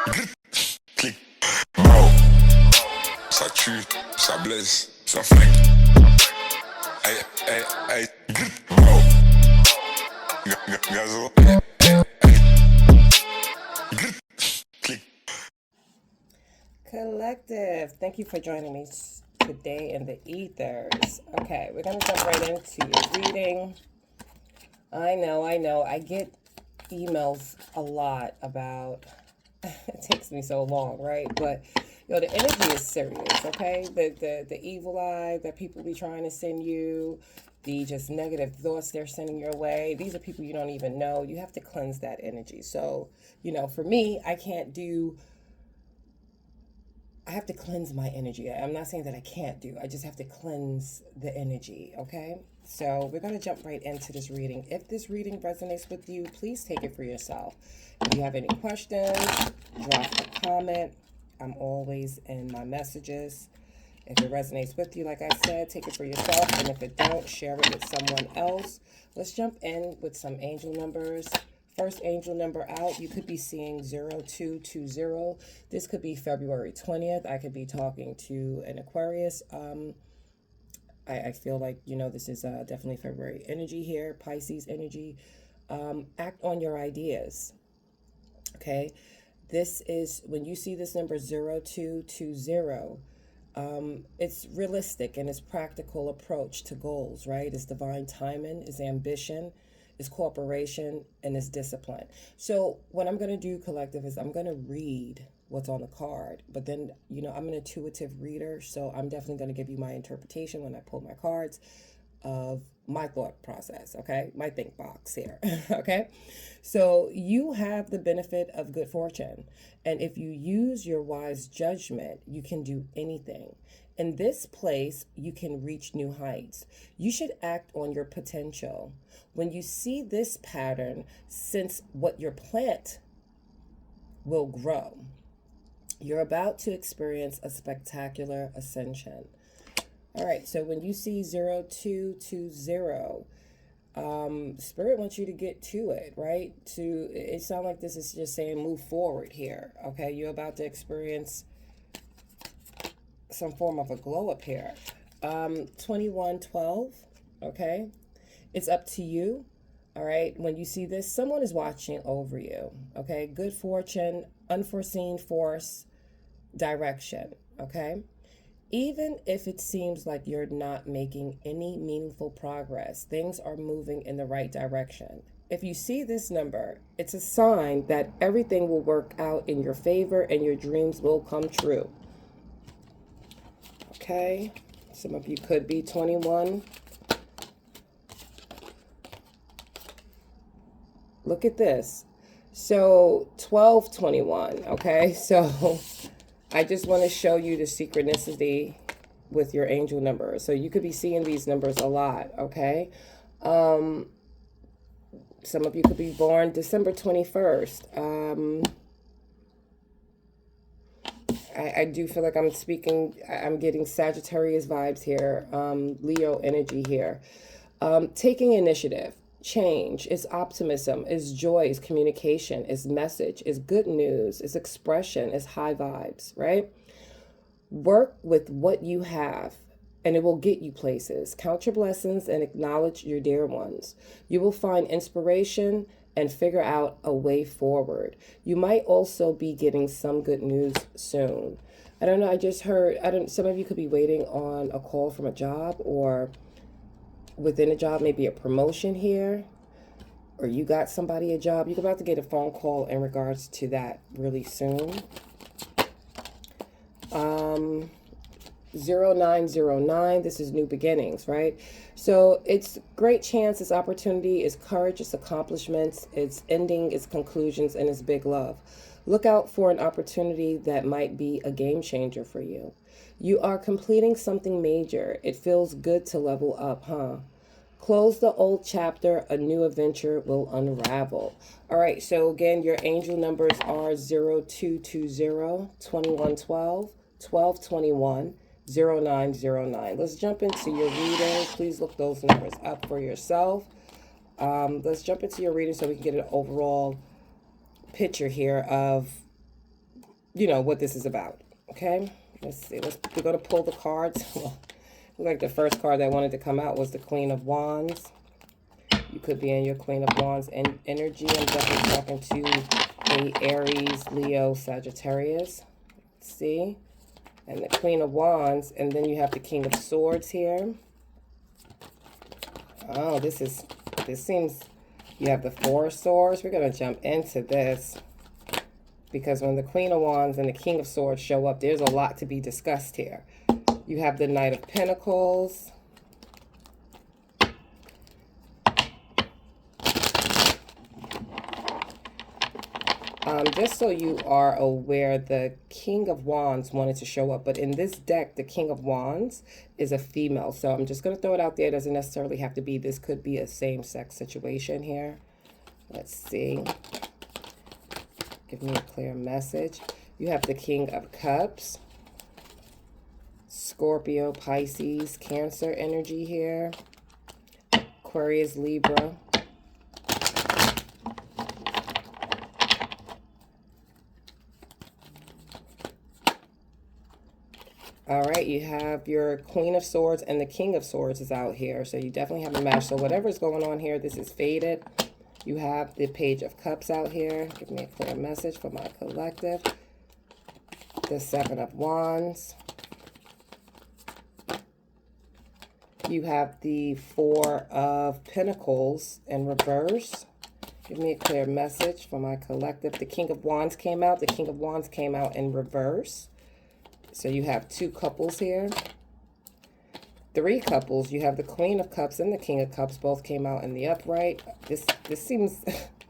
Clic. Mao. Ça tue, ça blesse, ça flingue. Aïe, aïe, aïe. Mao. Gazo. Clic. Collective, thank you for joining me today in the ethers. Okay, we're going to jump right into your reading. I know. I get emails a lot about, it takes me so long, right? But, the energy is serious, okay? The evil eye that people be trying to send you, the just negative thoughts they're sending your way, these are people you don't even know. You have to cleanse that energy. So, for me, I have to cleanse my energy. I'm not saying that I can't do. I just have to cleanse the energy, okay? So we're going to jump right into this reading. If this reading resonates with you, please take it for yourself. If you have any questions, drop a comment. I'm always in my messages. If it resonates with you, like I said, take it for yourself. And if it don't, share it with someone else. Let's jump in with some angel numbers. First angel number out, you could be seeing 0220. This could be February 20th. I could be talking to an Aquarius. I feel like, this is definitely February energy here, Pisces energy. Act on your ideas, okay? This is, when you see this number 0220, it's realistic and it's practical approach to goals, right? It's divine timing, it's ambition, is cooperation, and is discipline. So what I'm going to do, collective, is I'm going to read what's on the card, but then, I'm an intuitive reader, so I'm definitely going to give you my interpretation when I pull my cards of my thought process, okay? My think box here, okay? So you have the benefit of good fortune, and if you use your wise judgment, you can do anything. In this place, you can reach new heights. You should act on your potential. When you see this pattern, sense what your plant will grow. You're about to experience a spectacular ascension. All right, so when you see 0220, Spirit wants you to get to it, right? It sounds like this is just saying move forward here, okay? You're about to experience some form of a glow up here. 2112, okay? It's up to you, all right? When you see this, someone is watching over you, okay? Good fortune, unforeseen force, direction, okay? Even if it seems like you're not making any meaningful progress, things are moving in the right direction. If you see this number, it's a sign that everything will work out in your favor and your dreams will come true. Okay, some of you could be 21. Look at this. So 1221, okay? So I just want to show you the synchronicity with your angel numbers. So you could be seeing these numbers a lot, okay? Some of you could be born December 21st. I do feel like I'm getting Sagittarius vibes here, Leo energy here. Taking initiative, change, is optimism, is joy, is communication, is message, is good news, is expression, is high vibes, right? Work with what you have and it will get you places. Count your blessings and acknowledge your dear ones. You will find inspiration and figure out a way forward. You might also be getting some good news soon. I don't know, I just heard, some of you could be waiting on a call from a job, or within a job, maybe a promotion here, or you got somebody a job. You're about to get a phone call in regards to that really soon. 0909, this is new beginnings, right? So it's great chance, it's opportunity, it's courage, it's accomplishments, it's ending, it's conclusions, and it's big love. Look out for an opportunity that might be a game changer for you. You are completing something major. It feels good to level up, huh? Close the old chapter, a new adventure will unravel. All right, so again, your angel numbers are 0220, 2112, 1221, 0909. Let's jump into your reading. Please look those numbers up for yourself. Let's jump into your reading so we can get an overall picture here of you know, what this is about. Okay, let's see. We're going to pull the cards. Like the first card that wanted to come out was the Queen of Wands. You could be in your Queen of Wands energy. I'm definitely talking to a Aries, Leo, Sagittarius. Let's see. And the Queen of Wands. And then you have the King of Swords here. Oh, this seems, you have the Four of Swords. We're going to jump into this. Because when the Queen of Wands and the King of Swords show up, there's a lot to be discussed here. You have the Knight of Pentacles. Just so you are aware, the King of Wands wanted to show up, but in this deck, the King of Wands is a female. So I'm just going to throw it out there. It doesn't necessarily have to be. This could be a same-sex situation here. Let's see. Give me a clear message. You have the King of Cups. Scorpio, Pisces, Cancer energy here. Aquarius, Libra. All right, you have your Queen of Swords and the King of Swords is out here. So you definitely have a match. So whatever's going on here, this is faded. You have the Page of Cups out here. Give me a clear message for my collective. The Seven of Wands. You have the Four of Pentacles in reverse. Give me a clear message for my collective. The King of Wands came out. The King of Wands came out in reverse. So you have two couples here. Three couples. You have the Queen of Cups and the King of Cups. Both came out in the upright. This seems...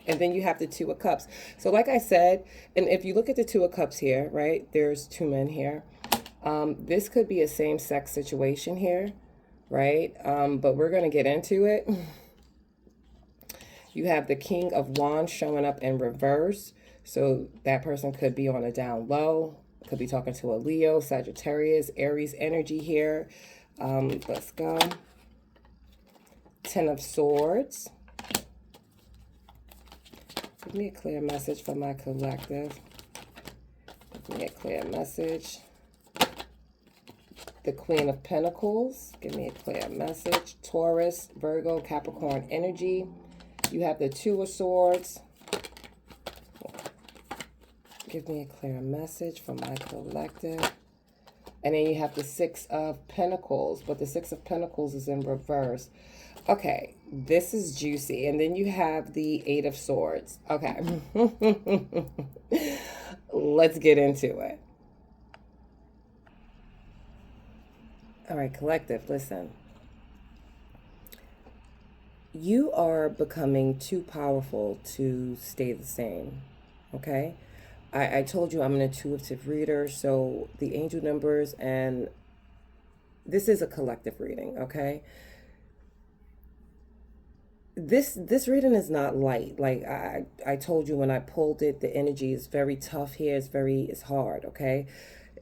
And then you have the Two of Cups. So like I said, and if you look at the Two of Cups here, right, there's two men here. This could be a same-sex situation here, right? But we're going to get into it. You have the King of Wands showing up in reverse. So that person could be on a down low. Could be talking to a Leo, Sagittarius, Aries energy here. Let's go. Ten of Swords. Give me a clear message for my collective. Give me a clear message. The Queen of Pentacles. Give me a clear message. Taurus, Virgo, Capricorn energy. You have the Two of Swords. Give me a clear message for my collective. And then you have the Six of Pentacles, but the Six of Pentacles is in reverse. Okay, this is juicy. And then you have the Eight of Swords. Okay. Let's get into it. All right, collective, listen. You are becoming too powerful to stay the same, okay? I told you I'm an intuitive reader, so the angel numbers, and this is a collective reading, okay? This reading is not light. Like I told you when I pulled it, the energy is very tough here. It's hard, okay?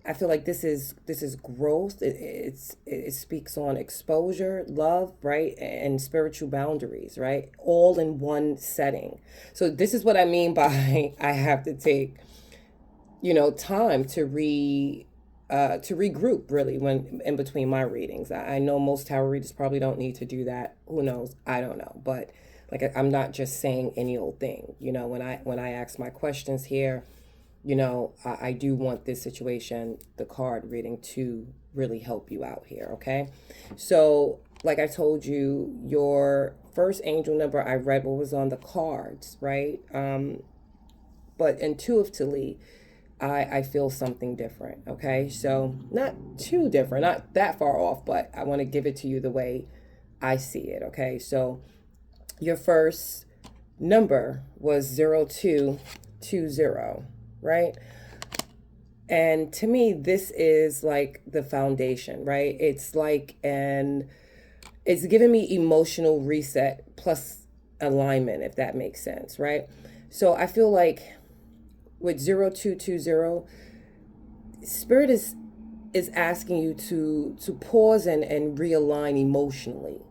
I feel like this is growth. It speaks on exposure, love, right, and spiritual boundaries, right, all in one setting. So this is what I mean by I have to take, you know, time to regroup really when in between my readings. I know most tarot readers probably don't need to do that. Who knows? I don't know, but like I'm not just saying any old thing. You know, when I ask my questions here, you know, I do want this situation, the card reading, to really help you out here, okay? So, like I told you, your first angel number I read what was on the cards, right? But intuitively, I feel something different, okay? So, not too different, not that far off, but I want to give it to you the way I see it, okay? So, your first number was 0220. Right? And to me, this is like the foundation, right? It's like it's giving me emotional reset plus alignment, if that makes sense, right? So I feel like with 0220, Spirit is asking you to pause and realign emotionally.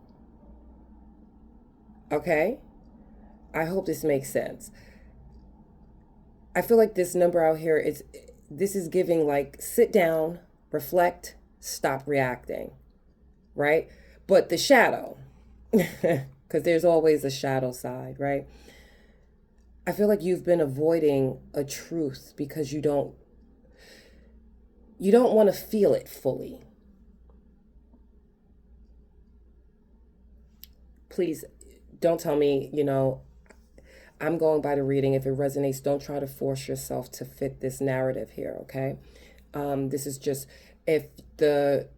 Okay? I hope this makes sense. I feel like this number out here is this is giving like sit down, reflect, stop reacting, right? But the shadow, because there's always a shadow side, right? I feel like you've been avoiding a truth because you don't want to feel it fully. Please don't tell me, I'm going by the reading. If it resonates, don't try to force yourself to fit this narrative here, okay? This is just, if the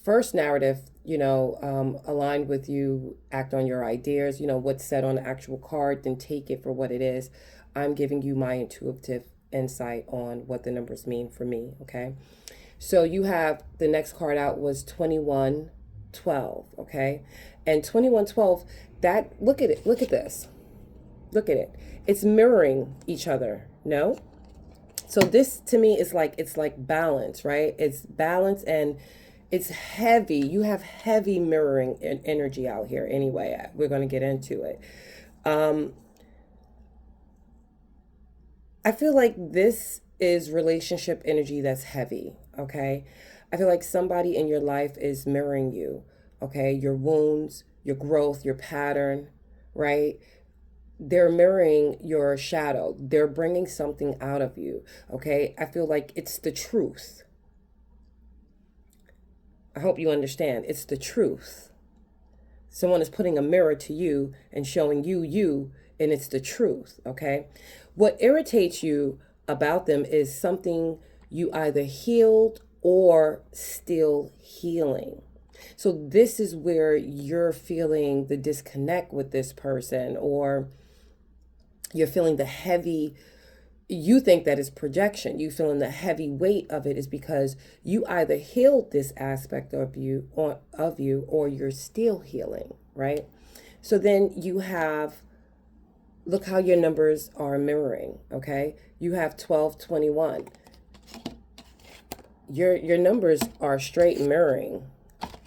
first narrative, aligned with you, act on your ideas, what's said on the actual card, then take it for what it is. I'm giving you my intuitive insight on what the numbers mean for me, okay? So you have, the next card out was 2112, okay? And 2112, that, look at it, look at this. Look at it. It's mirroring each other, no? So this to me is like, it's like balance, right? It's balance and it's heavy. You have heavy mirroring energy out here anyway. We're going to get into it. I feel like this is relationship energy that's heavy, okay? I feel like somebody in your life is mirroring you, okay? Your wounds, your growth, your pattern, right? They're mirroring your shadow. They're bringing something out of you, okay? I feel like it's the truth. I hope you understand. It's the truth. Someone is putting a mirror to you and showing you, and it's the truth, okay? What irritates you about them is something you either healed or still healing. So this is where you're feeling the disconnect with this person, or you're feeling the heavy, you think that is projection. You feeling the heavy weight of it is because you either healed this aspect of you, or you're still healing, right? So then you have, look how your numbers are mirroring, okay? You have 1221. Your numbers are straight mirroring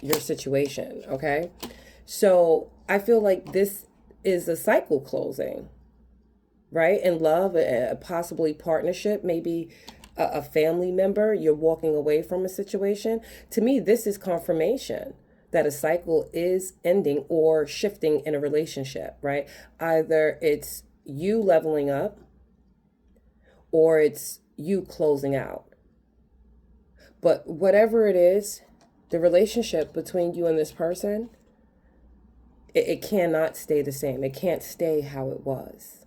your situation, okay? So I feel like this is a cycle closing, right? In love, possibly partnership, maybe a family member, you're walking away from a situation. To me, this is confirmation that a cycle is ending or shifting in a relationship, right? Either it's you leveling up or it's you closing out. But whatever it is, the relationship between you and this person, it cannot stay the same. It can't stay how it was.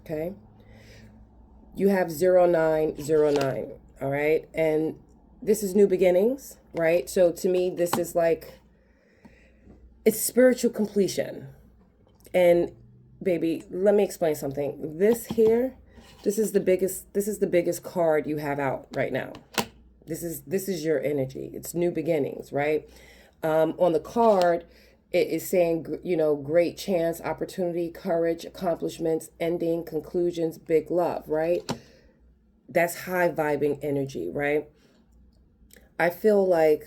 Okay? You have 0909, all right? And this is new beginnings, right? So to me, this is like, it's spiritual completion. And baby, let me explain something. This here, this is the biggest card you have out right now. This is your energy. It's new beginnings, right? On the card, it is saying, great chance, opportunity, courage, accomplishments, ending, conclusions, big love, right? That's high vibing energy, right? I feel like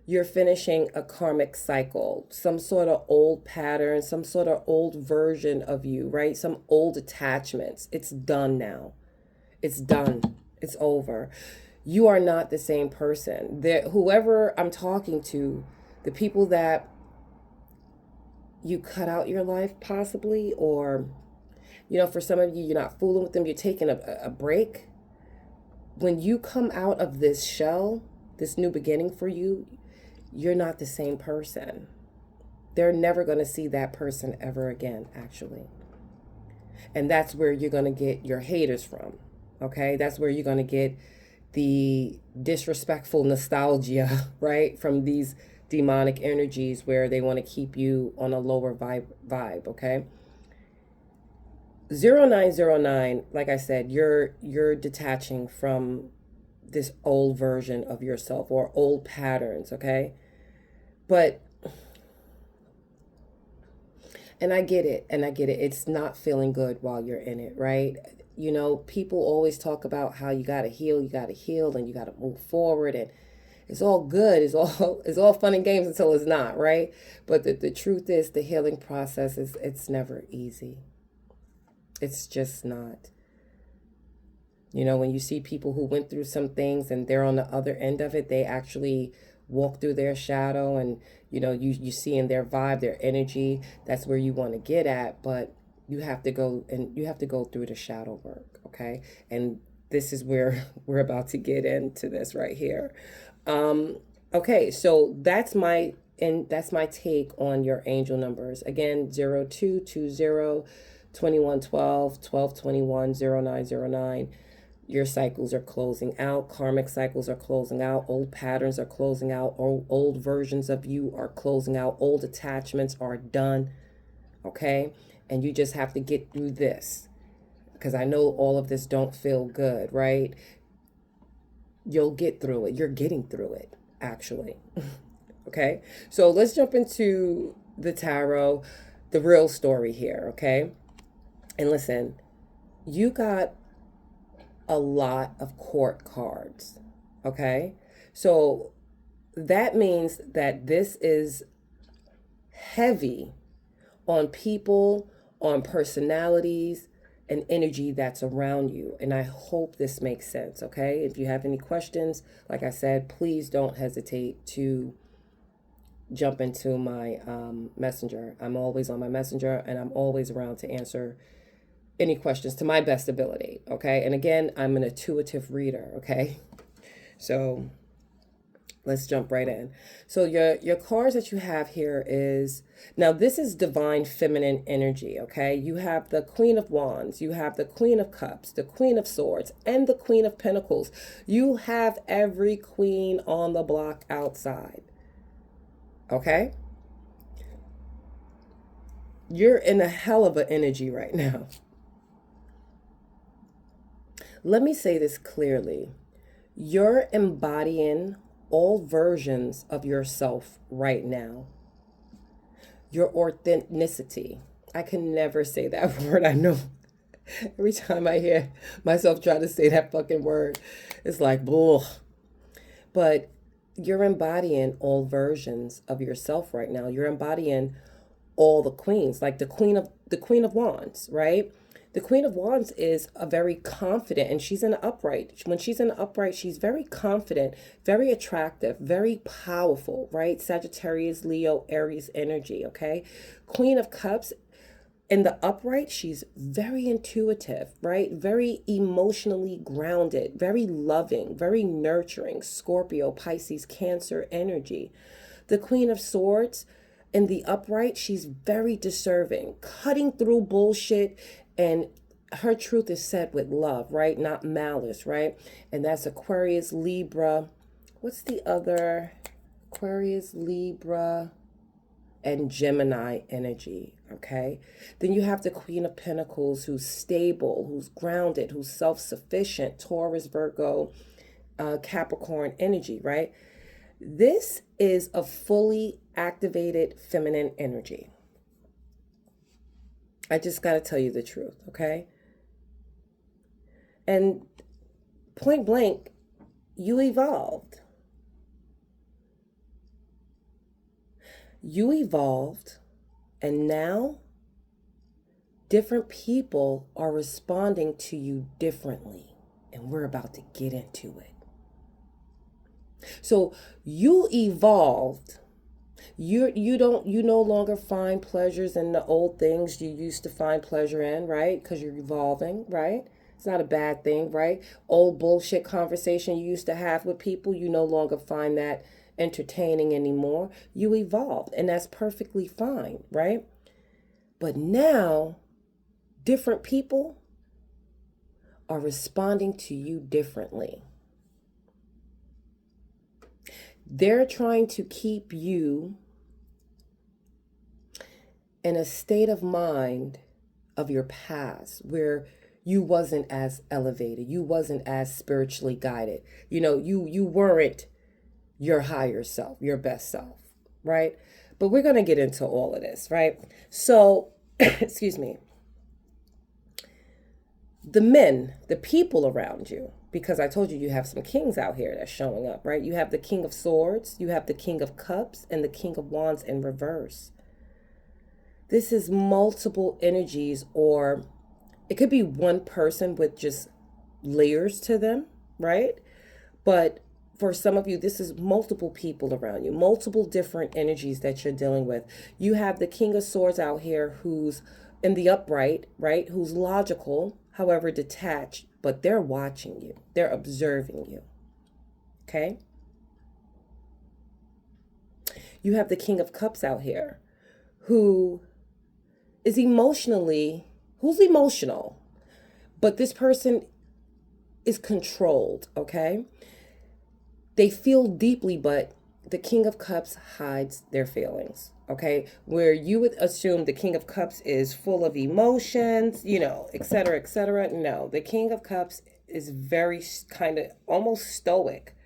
you're finishing a karmic cycle, some sort of old pattern, some sort of old version of you, right? Some old attachments. It's done now. It's done. It's over. You are not the same person. Whoever I'm talking to, the people that you cut out your life possibly, or, for some of you, you're not fooling with them, you're taking a break. When you come out of this shell, this new beginning for you, you're not the same person. They're never going to see that person ever again, actually. And that's where you're going to get your haters from, okay? That's where you're going to get the disrespectful nostalgia, right? From these demonic energies where they want to keep you on a lower vibe, okay? 0909, like I said, you're detaching from this old version of yourself or old patterns, okay? But, and I get it. It's not feeling good while you're in it, right? People always talk about how you got to heal, and you got to move forward, and it's all good. It's all fun and games until it's not, right? But the truth is, the healing process it's never easy. It's just not. You know, when you see people who went through some things and they're on the other end of it, they actually walk through their shadow, and you see in their vibe, their energy, that's where you want to get at. But you have to go through the shadow work, okay? And this is where we're about to get into this right here. Okay, so that's my take on your angel numbers. Again, 0220, 2112, 1221, 0909. Your cycles are closing out. Karmic cycles are closing out. Old patterns are closing out. Old versions of you are closing out. Old attachments are done. Okay? And you just have to get through this. Because I know all of this don't feel good, right? You'll get through it. You're getting through it, actually. Okay? So let's jump into the tarot, the real story here, okay? And listen, you got a lot of court cards, okay? So that means that this is heavy on people, on personalities, and energy that's around you. And I hope this makes sense, okay? If you have any questions, like I said, please don't hesitate to jump into my messenger. I'm always on my messenger, and I'm always around to answer any questions to my best ability, okay? And again, I'm an intuitive reader, okay? So let's jump right in. So your cards that you have here is, now this is divine feminine energy, okay? You have the Queen of Wands, you have the Queen of Cups, the Queen of Swords, and the Queen of Pentacles. You have every queen on the block outside, okay? You're in a hell of an energy right now. Let me say this clearly. You're embodying all versions of yourself right now. Your authenticity. I can never say that word. I know every time I hear myself try to say that fucking word, it's like, bull. But you're embodying all versions of yourself right now. You're embodying all the queens, like the Queen of Wands, right? The Queen of Wands is a very confident, and she's in the upright. When she's in the upright, she's very confident, very attractive, very powerful, right? Sagittarius, Leo, Aries energy, okay? Queen of Cups, in the upright, she's very intuitive, right? Very emotionally grounded, very loving, very nurturing. Scorpio, Pisces, Cancer energy. The Queen of Swords, in the upright, she's very deserving, cutting through bullshit, and her truth is said with love, right? Not malice, right? And that's Aquarius, Libra. What's the other? Aquarius, Libra, and Gemini energy, okay? Then you have the Queen of Pentacles, who's stable, who's grounded, who's self-sufficient. Taurus, Virgo, Capricorn energy, right? This is a fully activated feminine energy. I just got to tell you the truth, okay? And point blank, you evolved. You evolved, and now different people are responding to you differently, and we're about to get into it. So you evolved. You no longer find pleasures in the old things you used to find pleasure in, right? Because you're evolving, right? It's not a bad thing, right? Old bullshit conversation you used to have with people, you no longer find that entertaining anymore. You evolved, and that's perfectly fine, right? But now, different people are responding to you differently. They're trying to keep you in a state of mind of your past where you wasn't as elevated, you wasn't as spiritually guided. You weren't your higher self, your best self, right? But we're going to get into all of this, right? So, excuse me. The men, the people around you, because I told you you have some kings out here that's showing up, right? You have the King of Swords, you have the King of Cups, and the King of Wands in reverse. This is multiple energies, or it could be one person with just layers to them, right? But for some of you, this is multiple people around you, multiple different energies that you're dealing with. You have the King of Swords out here who's in the upright, right? Who's logical, however detached, but they're watching you. They're observing you. Okay? You have the King of Cups out here who is who's emotional, but this person is controlled, okay? They feel deeply, but the King of Cups hides their feelings, okay? Where you would assume the King of Cups is full of emotions, you know, et cetera, et cetera. No, the King of Cups is very kind of almost stoic.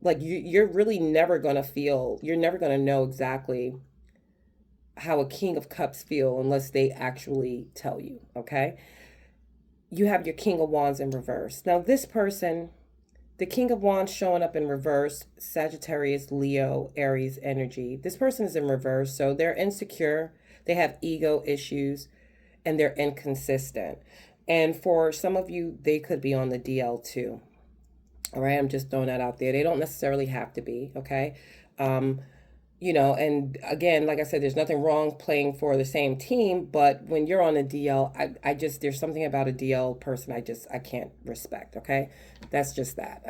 Like you're really never going to feel, you're never going to know exactly how a King of Cups feel unless they actually tell you, okay? You have your King of Wands in reverse. Now, this person, the King of Wands showing up in reverse, Sagittarius, Leo, Aries energy. This person is in reverse, so they're insecure, they have ego issues, and they're inconsistent. And for some of you, they could be on the DL too. All right, I'm just throwing that out there. They don't necessarily have to be, okay? You know, and again, like I said, there's nothing wrong playing for the same team, but when you're on a DL, I just, there's something about a DL person I can't respect, okay? That's just that.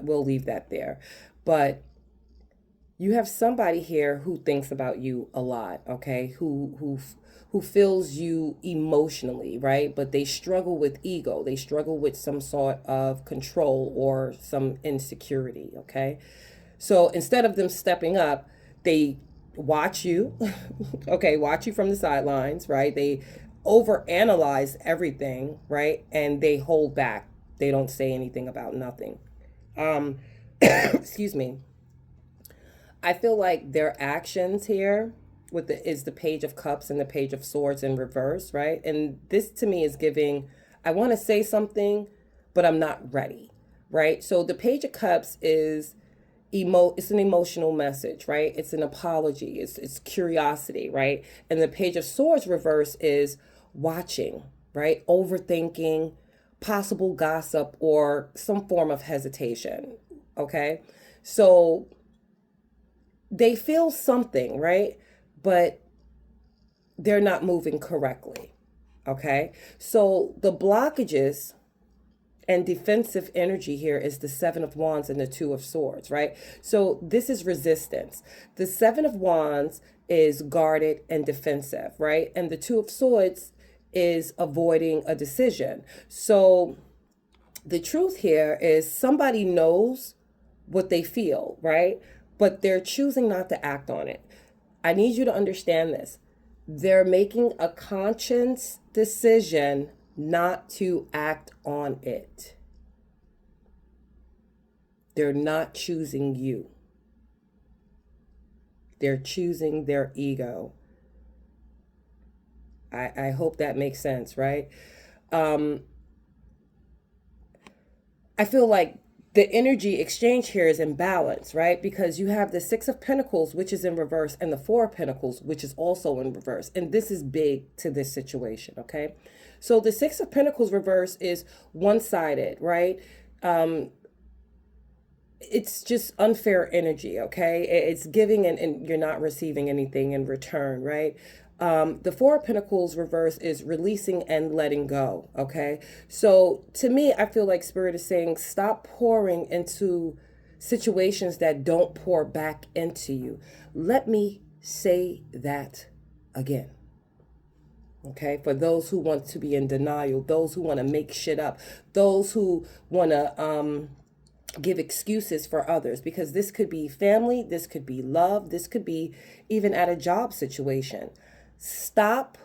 We'll leave that there. But you have somebody here who thinks about you a lot, okay? Who feels you emotionally, right? But they struggle with ego. They struggle with some sort of control or some insecurity, okay? So instead of them stepping up, they watch you, okay, watch you from the sidelines, right? They overanalyze everything, right? And they hold back. They don't say anything about nothing. Excuse me. I feel like their actions here with is the Page of Cups and the Page of Swords in reverse, right? And this to me is giving, I want to say something, but I'm not ready, right? So the Page of Cups is it's an emotional message, right? It's an apology, it's curiosity, right? And the Page of Swords reverse is watching, right? Overthinking, possible gossip, or some form of hesitation, okay? So they feel something, right? But they're not moving correctly, okay? So the blockages and defensive energy here is the Seven of Wands and the Two of Swords, right? So this is resistance. The Seven of Wands is guarded and defensive, right? And the Two of Swords is avoiding a decision. So the truth here is somebody knows what they feel, right? But they're choosing not to act on it. I need you to understand this. They're making a conscious decision not to act on it. They're not choosing you. They're choosing their ego. I hope that makes sense, right? I feel like the energy exchange here is imbalance, right? Because you have the Six of Pentacles, which is in reverse, and the Four of Pentacles, which is also in reverse. And this is big to this situation, okay? So the Six of Pentacles reverse is one-sided, right? It's just unfair energy, okay? It's giving and you're not receiving anything in return, right? The Four of Pentacles reverse is releasing and letting go, okay? So to me, I feel like Spirit is saying, stop pouring into situations that don't pour back into you. Let me say that again. Okay, for those who want to be in denial, those who want to make shit up, those who want to give excuses for others, because this could be family, this could be love, this could be even at a job situation. Stop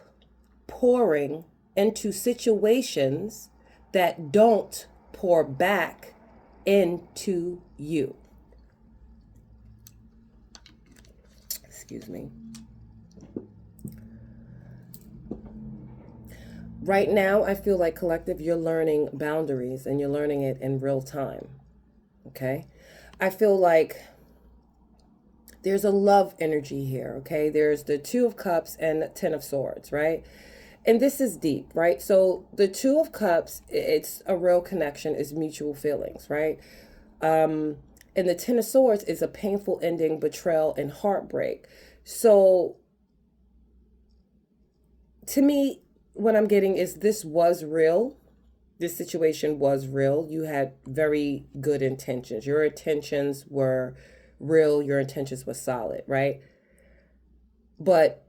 pouring into situations that don't pour back into you. Excuse me. Right now, I feel like collective, you're learning boundaries and you're learning it in real time. Okay? I feel like there's a love energy here, okay? There's the Two of Cups and the Ten of Swords, right? And this is deep, right? So the Two of Cups, it's a real connection, is mutual feelings, right? And the Ten of Swords is a painful ending, betrayal, and heartbreak. So to me, what I'm getting is this was real. This situation was real. You had very good intentions. Your intentions were real. Your intentions were solid, right? But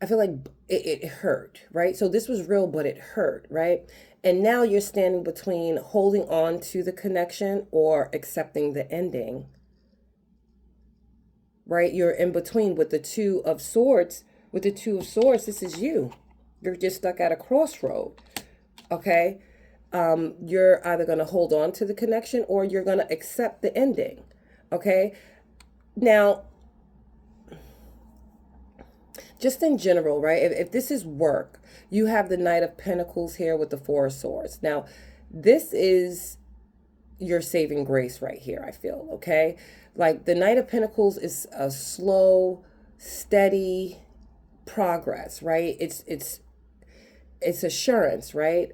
I feel like it hurt, right? So this was real, but it hurt, right? And now you're standing between holding on to the connection or accepting the ending, right? You're in between with the Two of Swords. With the Two of Swords, this is you. You're just stuck at a crossroad, okay? You're either going to hold on to the connection or you're going to accept the ending, okay? Now, just in general, right? If this is work, you have the Knight of Pentacles here with the Four of Swords. Now, this is your saving grace right here, I feel, okay? Like the Knight of Pentacles is a slow, steady progress, right? It's assurance, right?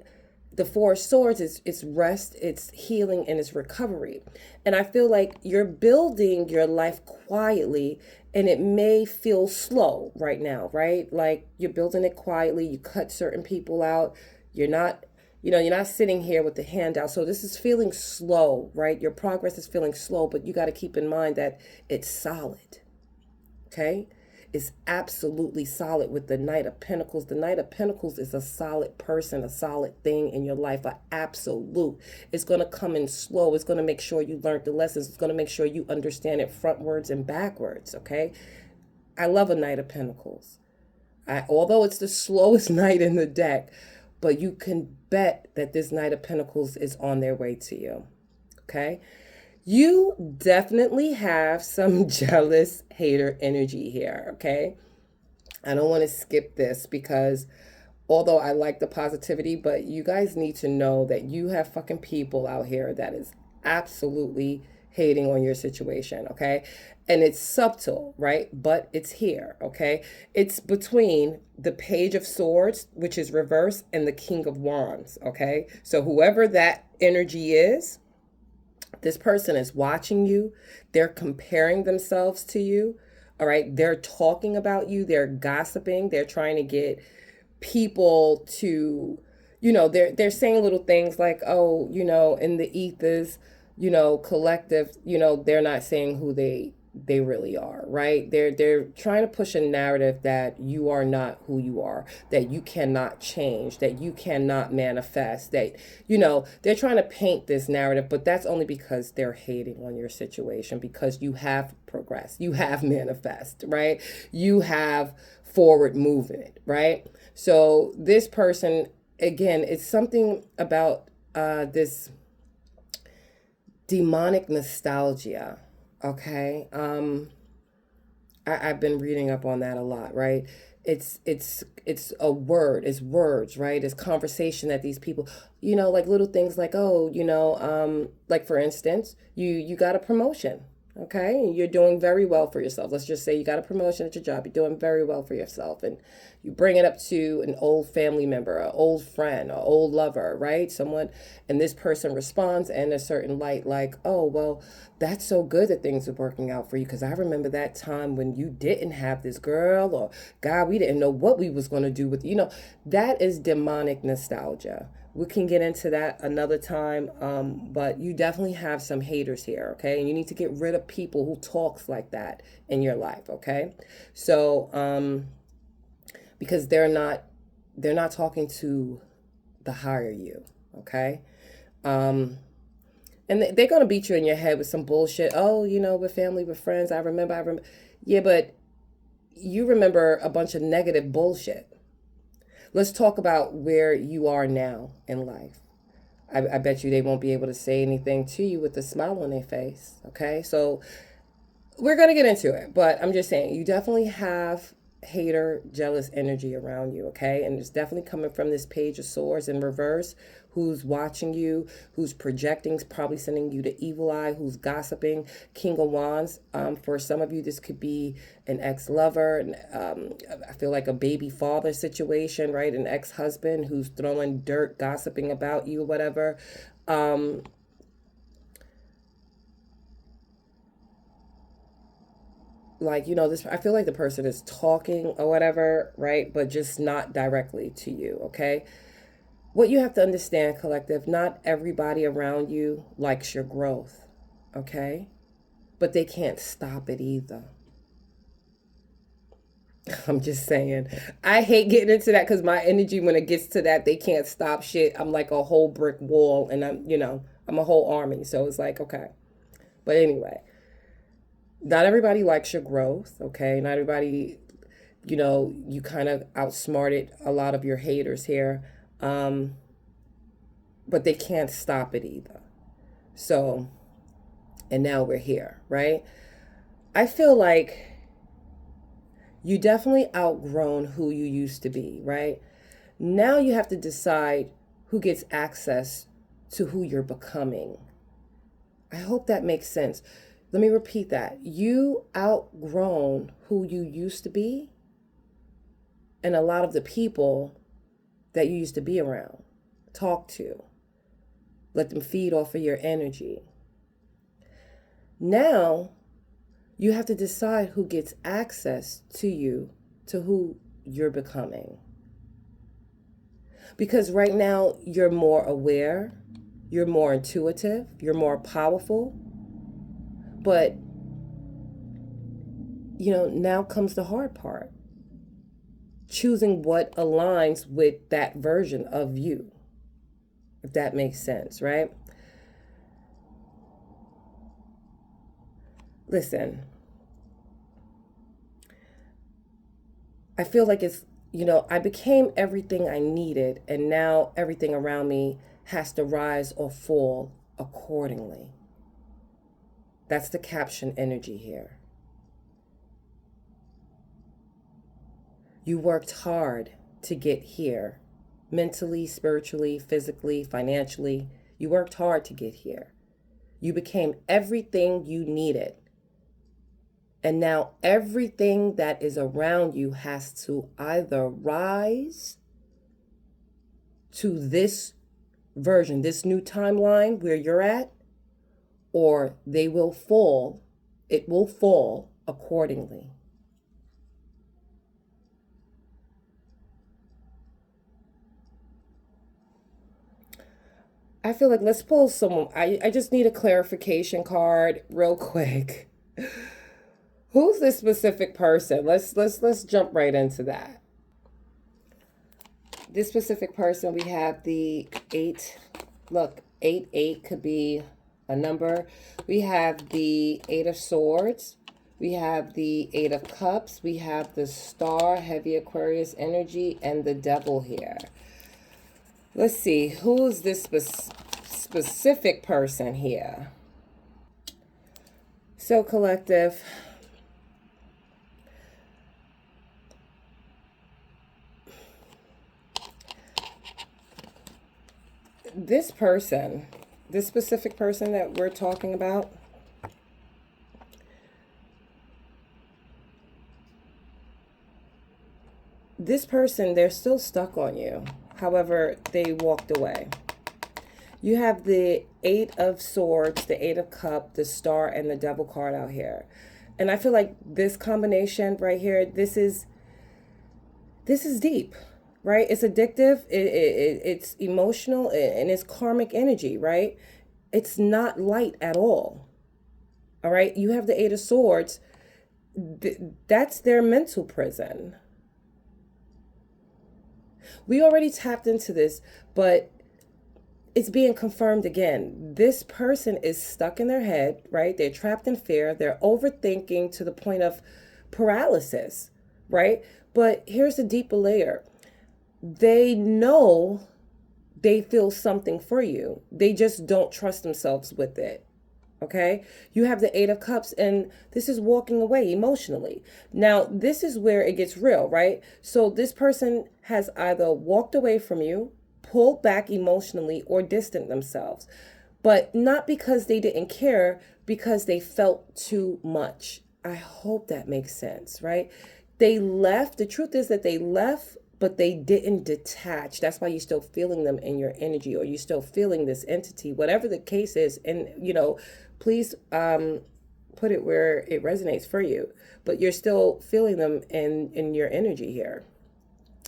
The Four of Swords is it's rest, it's healing, and it's recovery. And I feel like you're building your life quietly, and it may feel slow right now, right? Like you're building it quietly, you cut certain people out, you're not, you're not sitting here with the hand out. So this is feeling slow, right? Your progress is feeling slow, but you got to keep in mind that it's solid, okay? Is absolutely solid with the Knight of Pentacles. The Knight of Pentacles is a solid person, a solid thing in your life, an absolute. It's going to come in slow. It's going to make sure you learned the lessons. It's going to make sure you understand it frontwards and backwards, okay? I love a Knight of Pentacles. Although it's the slowest knight in the deck, but you can bet that this Knight of Pentacles is on their way to you, okay? You definitely have some jealous hater energy here, okay? I don't want to skip this because although I like the positivity, but you guys need to know that you have fucking people out here that is absolutely hating on your situation, okay? And it's subtle, right? But it's here, okay? It's between the Page of Swords, which is reverse, and the King of Wands, okay? So whoever that energy is, this person is watching you. They're comparing themselves to you. All right. They're talking about you. They're gossiping. They're trying to get people to, they're saying little things like, oh, in the ethers, collective, they're not saying who they really are, right? They're trying to push a narrative that you are not who you are, that you cannot change, that you cannot manifest, that, they're trying to paint this narrative, but that's only because they're hating on your situation, because you have progressed, you have manifest, right? You have forward movement, right? So this person, again, it's something about this demonic nostalgia. Okay. I've been reading up on that a lot, right? It's a word, it's words, right? It's conversation that these people, like little things like, oh, like for instance, you got a promotion. Okay, you're doing very well for yourself. Let's just say you got a promotion at your job. You're doing very well for yourself. And you bring it up to an old family member, an old friend, an old lover, right? Someone, and this person responds in a certain light like, oh, well, that's so good that things are working out for you. Because I remember that time when you didn't have this girl, or God, we didn't know what we was going to do with, that is demonic nostalgia. We can get into that another time, but you definitely have some haters here, okay? And you need to get rid of people who talks like that in your life, okay? So, because they're not talking to the higher you, okay? And they're going to beat you in your head with some bullshit. Oh, we're family, we're friends. I remember. Yeah, but you remember a bunch of negative bullshit. Let's talk about where you are now in life. I bet you they won't be able to say anything to you with a smile on their face, okay? So we're going to get into it, but I'm just saying you definitely have hater, jealous energy around you, okay? And it's definitely coming from this Page of Swords in reverse, who's watching you, who's projecting, probably sending you the evil eye, who's gossiping. King of Wands, for some of you, this could be an ex-lover, I feel like a baby father situation, right? An ex-husband who's throwing dirt, gossiping about you, whatever. Like, you know, this, I feel like the person is talking or whatever, right? But just not directly to you, okay? What you have to understand, collective, not everybody around you likes your growth, okay? But they can't stop it either. I'm just saying. I hate getting into that because my energy, when it gets to that, they can't stop shit. I'm like a whole brick wall, and I'm a whole army. So it's like, okay. But anyway, not everybody likes your growth, okay? Not everybody, you kind of outsmarted a lot of your haters here. But they can't stop it either. So, and now we're here, right? I feel like you definitely outgrown who you used to be, right? Now you have to decide who gets access to who you're becoming. I hope that makes sense. Let me repeat that. You outgrown who you used to be and a lot of the people that you used to be around, talk to, let them feed off of your energy. Now you have to decide who gets access to you, to who you're becoming. Because right now you're more aware, you're more intuitive, you're more powerful. But, now comes the hard part. Choosing what aligns with that version of you, if that makes sense, right? Listen, I feel like it's, I became everything I needed, and now everything around me has to rise or fall accordingly. That's the caption energy here. You worked hard to get here, mentally, spiritually, physically, financially. You worked hard to get here. You became everything you needed. And now everything that is around you has to either rise to this version, this new timeline where you're at, or they will fall. It will fall accordingly. I feel like let's pull some. I just need a clarification card real quick. Who's this specific person? Let's jump right into that. This specific person, we have the 8. Look, 8 could be a number. We have the 8 of Swords. We have the 8 of Cups. We have the Star, heavy Aquarius energy, and the Devil here. Let's see, who is this specific person here? So, collective, this person, this specific person that we're talking about, this person, they're still stuck on you. However, they walked away. You have the 8 of Swords, the 8 of Cups, the Star, and the Devil card out here. And I feel like this combination right here, this is deep, right? It's addictive, it's emotional, and it's karmic energy, right? It's not light at all. All right? You have the 8 of Swords. That's their mental prison. We already tapped into this, but it's being confirmed again. This person is stuck in their head, right? They're trapped in fear. They're overthinking to the point of paralysis, right? But here's the deeper layer. They feel something for you. They just don't trust themselves with it, Okay, you have the Eight of Cups, and this is walking away emotionally. Now, this is where it gets real, right? So this person has either walked away from you, pulled back emotionally, or distanced themselves. But not because they didn't care, because they felt too much. I hope that makes sense, right? They left. The truth is that they left, but they didn't detach. That's why you're still feeling them in your energy, or you're still feeling this entity, whatever the case is. And, please put it where it resonates for you. But you're still feeling them in your energy here.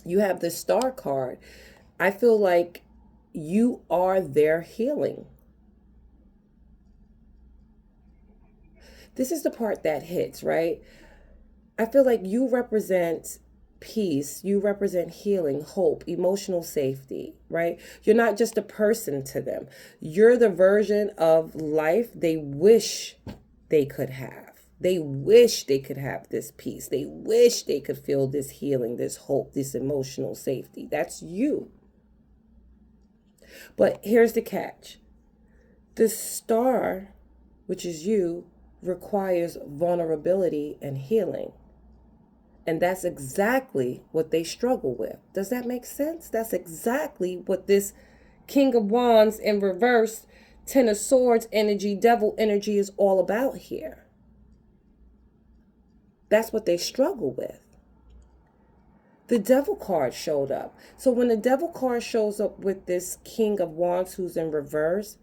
You have the Star card. I feel like you are their healing. This is the part that hits, right? I feel like you represent peace, you represent healing, hope, emotional safety, right? You're not just a person to them. You're the version of life they wish they could have. They wish they could have this peace. They wish they could feel this healing, this hope, this emotional safety. That's you. But here's the catch. The Star, which is you, requires vulnerability and healing. And that's exactly what they struggle with. Does that make sense? That's exactly what this King of Wands in reverse, Ten of Swords energy, Devil energy is all about here. That's what they struggle with. The Devil card showed up. So when the Devil card shows up with this King of Wands who's in reverse,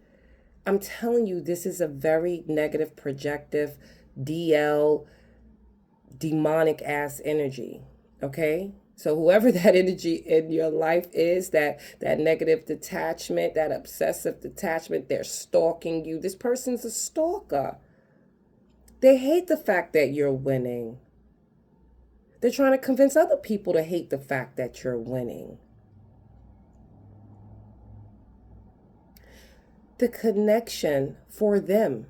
I'm telling you, this is a very negative, projective, DL, demonic ass energy. Okay, so whoever that energy in your life is, that negative detachment, that obsessive detachment, they're stalking you. This person's a stalker. They hate the fact that you're winning. They're trying to convince other people to hate the fact that you're winning. The connection for them,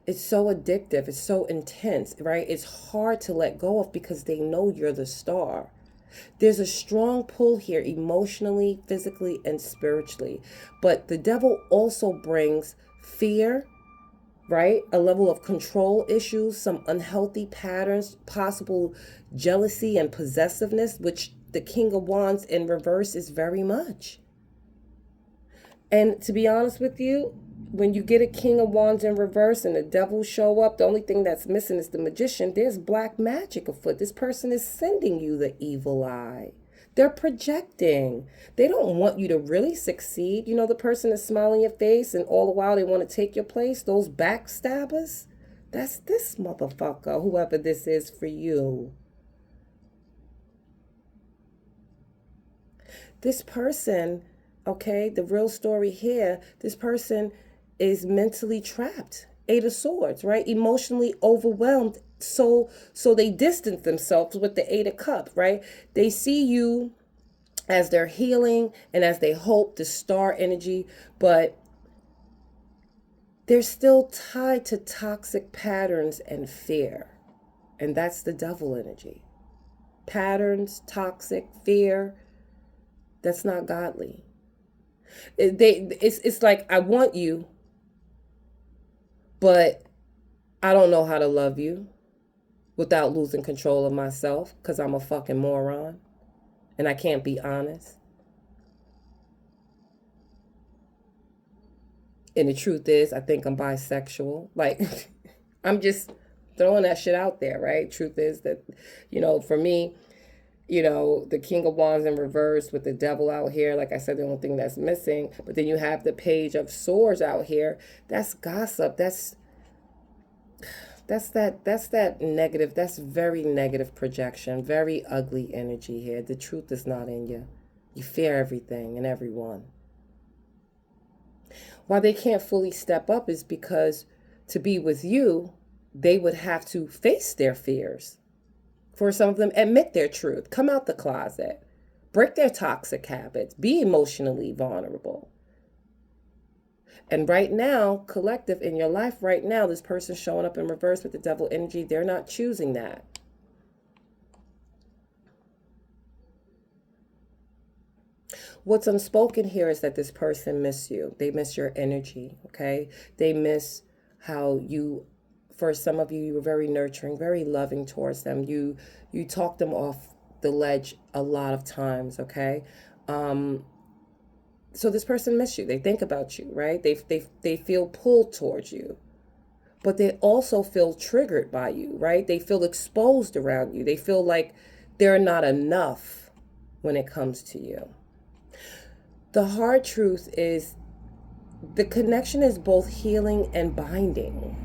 it's so addictive, it's so intense, right? It's hard to let go of because they know you're the star. There's a strong pull here emotionally, physically, and spiritually. But the Devil also brings fear, right? A level of control issues, some unhealthy patterns, possible jealousy and possessiveness, which the King of Wands in reverse is very much. And to be honest with you, when you get a King of Wands in reverse and the Devil show up, the only thing that's missing is the Magician. There's black magic afoot. This person is sending you the evil eye. They're projecting. They don't want you to really succeed. You know, the person that's smiling in your face and all the while they want to take your place, those backstabbers. That's this motherfucker, whoever this is for you. This person, okay, the real story here, this person is mentally trapped. Eight of Swords, right? Emotionally overwhelmed. So they distance themselves with the Eight of Cups, right? They see you as they're healing and as they hope, the star energy, but they're still tied to toxic patterns and fear. And that's the Devil energy. Patterns, toxic, fear, that's not godly. It's like, I want you, but I don't know how to love you without losing control of myself because I'm a fucking moron and I can't be honest. And the truth is, I think I'm bisexual. Like, I'm just throwing that shit out there, right? Truth is that, for me, the King of Wands in reverse with the Devil out here. Like I said, the only thing that's missing. But then you have the Page of Swords out here. That's gossip. That's that negative. That's very negative projection. Very ugly energy here. The truth is not in you. You fear everything and everyone. Why they can't fully step up is because to be with you, they would have to face their fears. For some of them, admit their truth, come out the closet, break their toxic habits, be emotionally vulnerable. And right now, collective in your life right now, this person showing up in reverse with the Devil energy, they're not choosing that. What's unspoken here is that this person miss you. They miss your energy, okay? They miss how you, for some of you, you were very nurturing, very loving towards them. You talked them off the ledge a lot of times, okay? So this person missed you. They think about you, right? They feel pulled towards you, but they also feel triggered by you, right? They feel exposed around you. They feel like they're not enough when it comes to you. The hard truth is the connection is both healing and binding.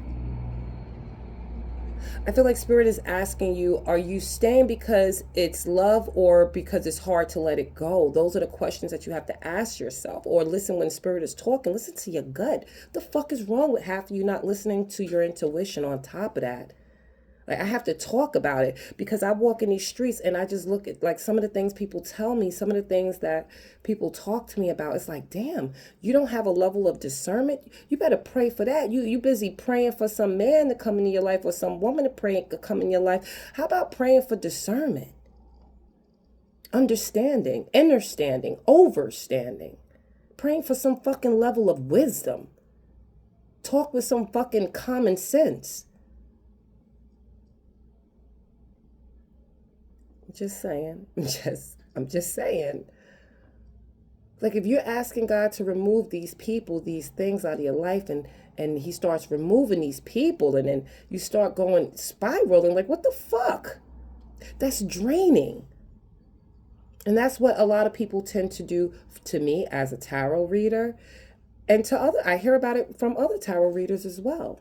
I feel like Spirit is asking you, are you staying because it's love or because it's hard to let it go? Those are the questions that you have to ask yourself. Or listen when Spirit is talking. Listen to your gut. What the fuck is wrong with half of you not listening to your intuition on top of that? Like, I have to talk about it because I walk in these streets and I just look at like some of the things people tell me, some of the things that people talk to me about. It's like, damn, you don't have a level of discernment. You better pray for that. You busy praying for some man to come into your life or some woman to come in your life. How about praying for discernment, understanding, understanding, overstanding, praying for some fucking level of wisdom. Talk with some fucking common sense. Just saying. I'm just saying. Like, if you're asking God to remove these people, these things out of your life, and he starts removing these people, and then you start going spiraling, like, what the fuck? That's draining. And that's what a lot of people tend to do to me as a tarot reader, and to other. I hear about it from other tarot readers as well.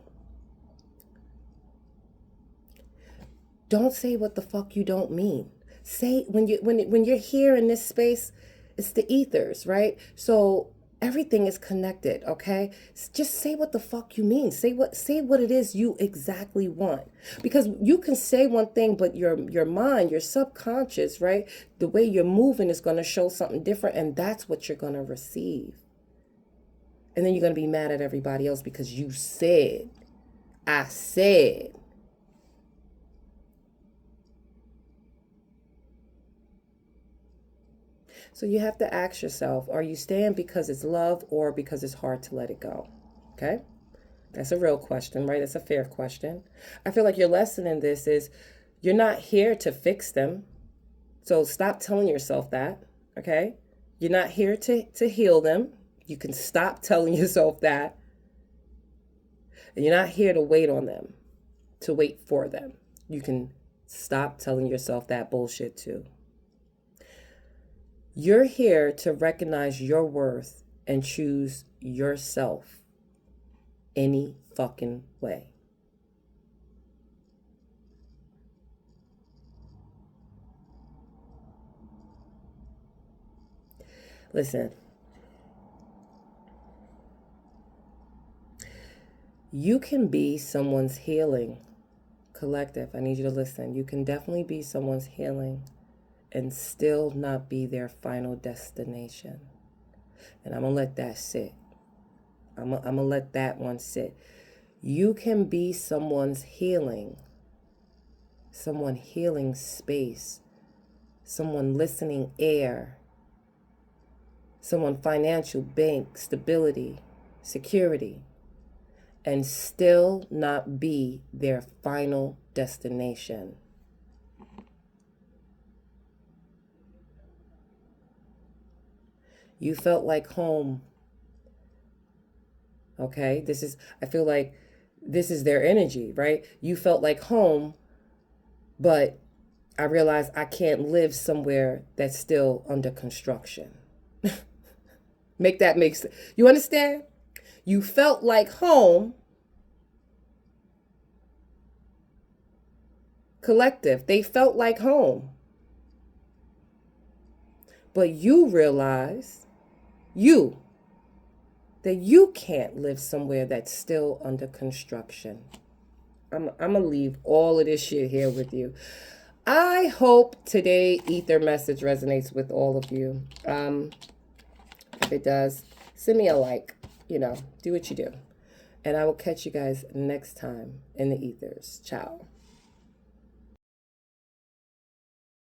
Don't say what the fuck you don't mean. Say when you're here in this space, it's the ethers, right? So everything is connected, okay? Just say what the fuck you mean. Say what it is you exactly want. Because you can say one thing, but your mind, your subconscious, right? The way you're moving is going to show something different, and that's what you're going to receive. And then you're going to be mad at everybody else because you said, I said. So you have to ask yourself, are you staying because it's love or because it's hard to let it go? Okay? That's a real question, right? That's a fair question. I feel like your lesson in this is you're not here to fix them. So stop telling yourself that, okay? You're not here to heal them. You can stop telling yourself that. And you're not here to wait on them, to wait for them. You can stop telling yourself that bullshit too. You're here to recognize your worth and choose yourself any fucking way. Listen, you can be someone's healing. Collective, I need you to listen. You can definitely be someone's healing and still not be their final destination. And I'm going to let that sit. I'm going to let that one sit. You can be someone's healing, someone healing space, someone listening air, someone financial bank, stability, security, and still not be their final destination. You felt like home. Okay, I feel like this is their energy, right? You felt like home, but I realized I can't live somewhere that's still under construction. Make sense. You understand? You felt like home. Collective, they felt like home. But you realize that you can't live somewhere that's still under construction. I'm going to leave all of this shit here with you. I hope today ether message resonates with all of you. If it does, send me a like, do what you do. And I will catch you guys next time in the ethers. Ciao.